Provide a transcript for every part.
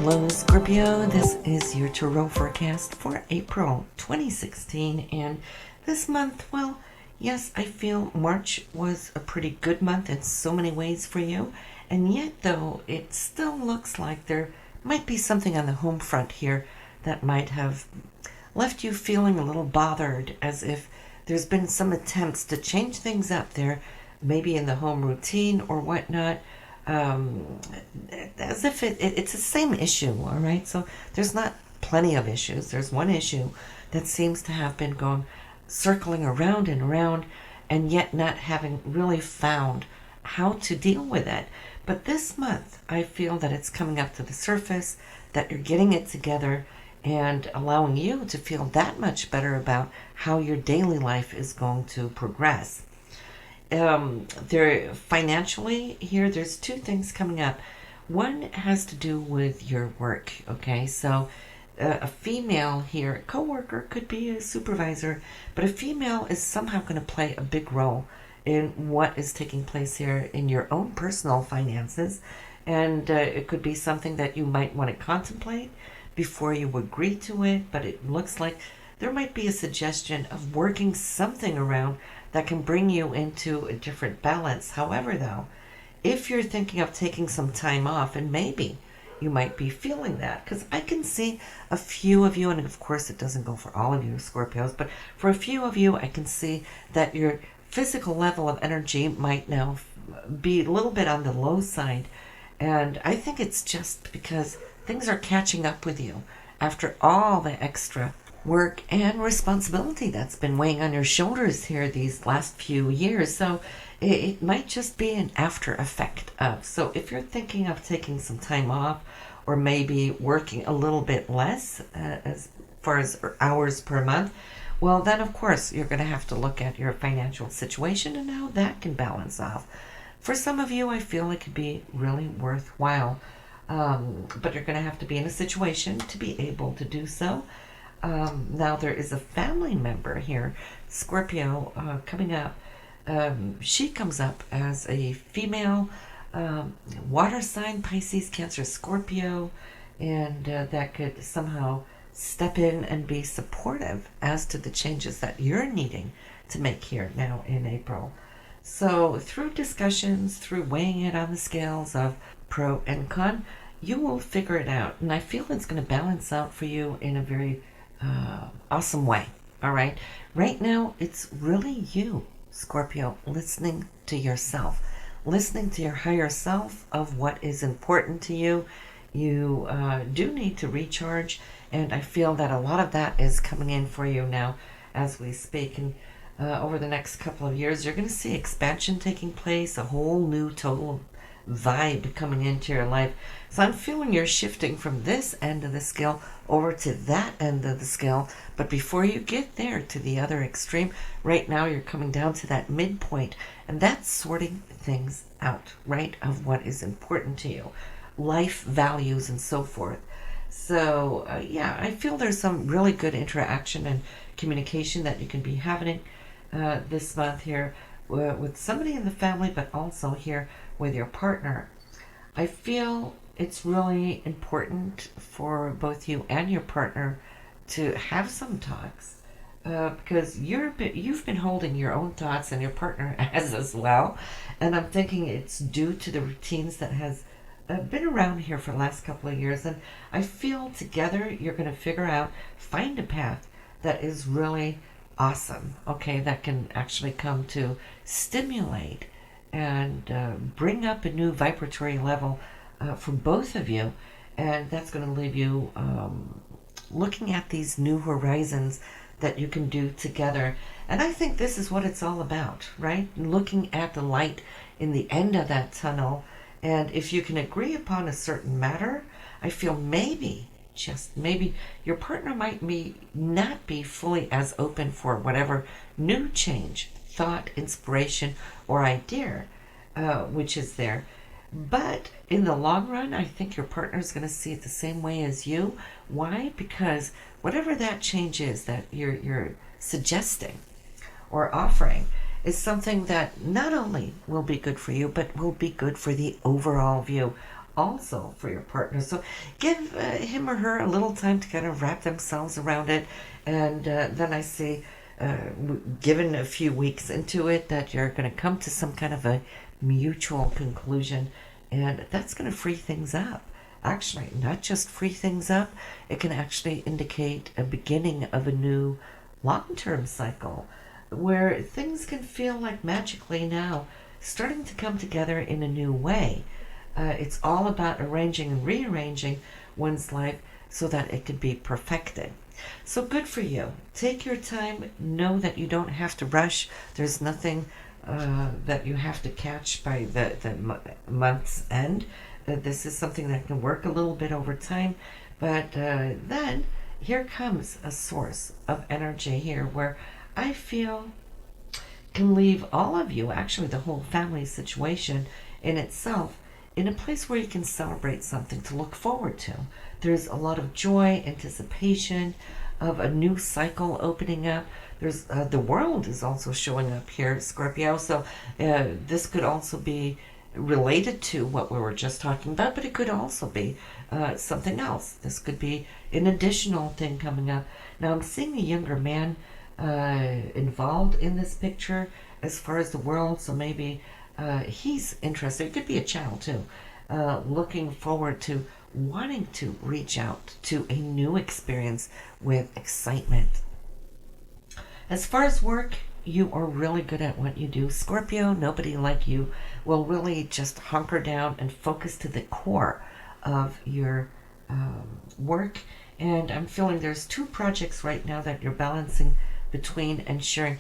Hello, Scorpio. This is your tarot forecast for April 2016. And this month, well, yes, I feel March was a pretty good month in so many ways for you. And yet, though, it still looks like there might be something on the home front here that might have left you feeling a little bothered, as if there's been some attempts to change things up there, maybe in the home routine or whatnot. As if it's the same issue, all right? So there's not plenty of issues. There's one issue that seems to have been going circling around and around, and yet not having really found how to deal with it. But this month, I feel that it's coming up to the surface, that you're getting it together, and allowing you to feel that much better about how your daily life is going to progress. There financially here, there's two things coming up. One has to do with your work. Okay, so a female here, co-worker, could be a supervisor, but a female is somehow going to play a big role in what is taking place here in your own personal finances, and it could be something that you might want to contemplate before you agree to it. But it looks like there might be a suggestion of working something around that can bring you into a different balance. However, though, if you're thinking of taking some time off, and maybe you might be feeling that, because I can see a few of you, and of course it doesn't go for all of you Scorpios, but for a few of you, I can see that your physical level of energy might now be a little bit on the low side. And I think it's just because things are catching up with you after all the extra work and responsibility that's been weighing on your shoulders here these last few years. So it might just be an after effect of. So if you're thinking of taking some time off, or maybe working a little bit less as far as hours per month, well, then of course you're going to have to look at your financial situation and how that can balance off. For some of you, I feel it could be really worthwhile, but you're going to have to be in a situation to be able to do so. Now there is a family member here, Scorpio, coming up. She comes up as a female, water sign, Pisces, Cancer, Scorpio, and that could somehow step in and be supportive as to the changes that you're needing to make here now in April. So through discussions, through weighing it on the scales of pro and con, you will figure it out. And I feel it's going to balance out for you in a very awesome way. All right. Right now, it's really you, Scorpio, listening to yourself, listening to your higher self of what is important to you. You do need to recharge, and I feel that a lot of that is coming in for you now as we speak. And over the next couple of years, you're going to see expansion taking place, a whole new total vibe coming into your life. So I'm feeling you're shifting from this end of the scale over to that end of the scale. But before you get there to the other extreme, right now you're coming down to that midpoint, and that's sorting things out, right, of what is important to you, life values and so forth. So yeah, I feel there's some really good interaction and communication that you can be having this month here with somebody in the family, but also here with your partner. I feel it's really important for both you and your partner to have some talks, because you've been holding your own thoughts, and your partner has as well. And I'm thinking it's due to the routines that has been around here for the last couple of years. And I feel together you're going to figure out, find a path that is really awesome, okay, that can actually come to stimulate and bring up a new vibratory level for both of you. And that's going to leave you looking at these new horizons that you can do together. And I think this is what it's all about, right? Looking at the light in the end of that tunnel. And if you can agree upon a certain matter, I feel maybe, just maybe, your partner might not be fully as open for whatever new change, thought, inspiration, or idea which is there. But in the long run, I think your partner is going to see it the same way as you. Why? Because whatever that change is that you're suggesting or offering is something that not only will be good for you, but will be good for the overall view also for your partner. So give him or her a little time to kind of wrap themselves around it. And then I see, given a few weeks into it, that you're going to come to some kind of a mutual conclusion. And that's going to free things up. Actually, not just free things up, it can actually indicate a beginning of a new long-term cycle where things can feel like magically now starting to come together in a new way. It's all about arranging and rearranging one's life so that it could be perfected. So good for you. Take your time. Know that you don't have to rush. There's nothing that you have to catch by the month's end. This is something that can work a little bit over time. But then here comes a source of energy here where I feel can leave all of you, actually the whole family situation in itself, in a place where you can celebrate something to look forward to. There's a lot of joy, anticipation of a new cycle opening up. There's the world is also showing up here, Scorpio. So this could also be related to what we were just talking about, but it could also be something else. This could be an additional thing coming up. Now I'm seeing a younger man involved in this picture as far as the world, so maybe he's interested. It could be a child too, looking forward to wanting to reach out to a new experience with excitement. As far as work, you are really good at what you do. Scorpio, nobody like you will really just hunker down and focus to the core of your work. And I'm feeling there's two projects right now that you're balancing between and sharing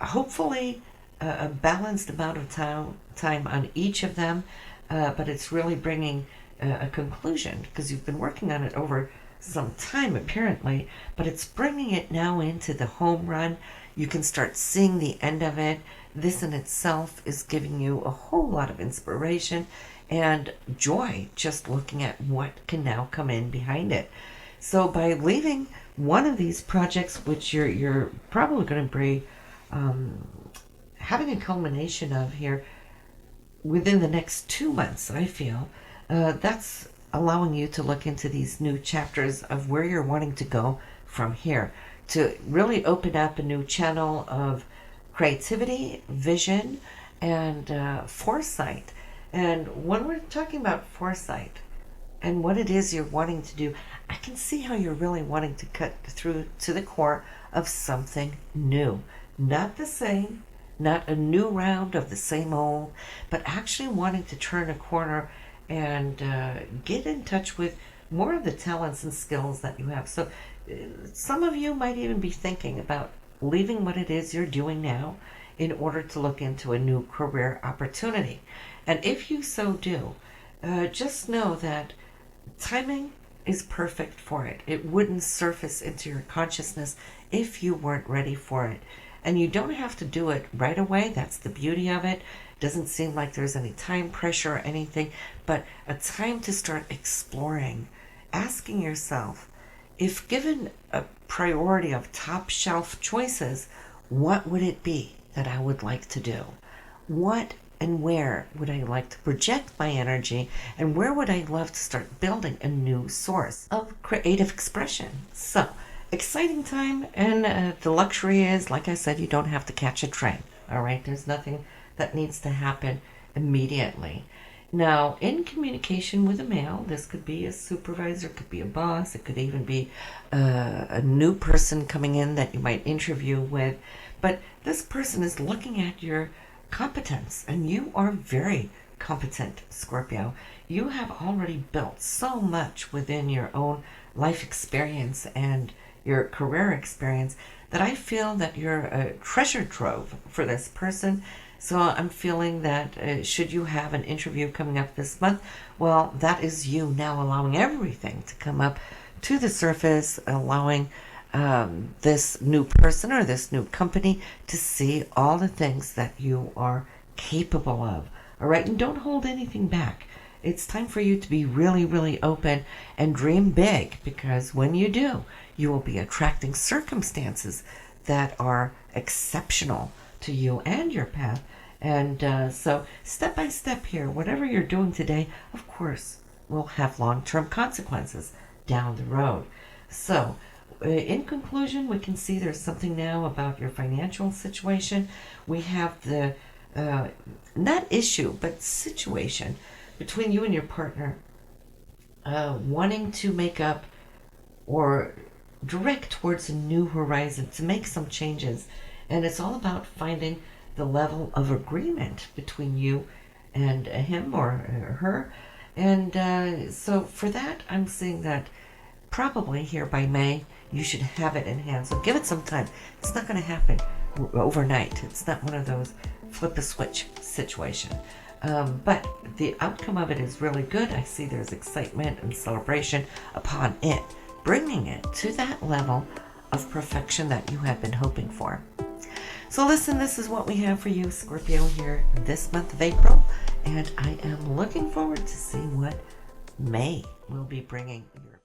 hopefully a balanced amount of time on each of them, but it's really bringing a conclusion because you've been working on it over some time apparently, but it's bringing it now into the home run. You can start seeing the end of it. This in itself is giving you a whole lot of inspiration and joy just looking at what can now come in behind it. So by leaving one of these projects, which you're probably going to be having a culmination of here within the next 2 months, I feel, that's allowing you to look into these new chapters of where you're wanting to go from here, to really open up a new channel of creativity, vision, and foresight. And when we're talking about foresight and what it is you're wanting to do, I can see how you're really wanting to cut through to the core of something new. Not the same, not a new round of the same old, but actually wanting to turn a corner and get in touch with more of the talents and skills that you have. So some of you might even be thinking about leaving what it is you're doing now in order to look into a new career opportunity. And if you so do, just know that timing is perfect for it. It wouldn't surface into your consciousness if you weren't ready for it. And you don't have to do it right away. That's the beauty of it. Doesn't seem like there's any time pressure or anything, but a time to start exploring, asking yourself, if given a priority of top shelf choices, what would it be that I would like to do? What and where would I like to project my energy, and where would I love to start building a new source of creative expression? So, exciting time, and the luxury is, like I said, you don't have to catch a train. All right, there's nothing that needs to happen immediately. Now, in communication with a male, this could be a supervisor, it could be a boss, it could even be a new person coming in that you might interview with. But this person is looking at your competence, and you are very competent, Scorpio. You have already built so much within your own life experience and your career experience that I feel that you're a treasure trove for this person. So I'm feeling that should you have an interview coming up this month, well, that is you now allowing everything to come up to the surface, allowing this new person or this new company to see all the things that you are capable of. All right, and don't hold anything back. It's time for you to be really, really open and dream big, because when you do, you will be attracting circumstances that are exceptional to you and your path. And so step by step here, whatever you're doing today, of course, will have long-term consequences down the road. So, in conclusion, we can see there's something now about your financial situation. We have the not issue, but situation between you and your partner wanting to make up or direct towards a new horizon, to make some changes. And it's all about finding the level of agreement between you and him or her. And so for that, I'm seeing that probably here by May, you should have it in hand. So give it some time. It's not going to happen overnight. It's not one of those flip a switch situation. But the outcome of it is really good. I see there's excitement and celebration upon it, bringing it to that level of perfection that you have been hoping for. So listen, this is what we have for you, Scorpio, here this month of April, and I am looking forward to seeing what May will be bringing your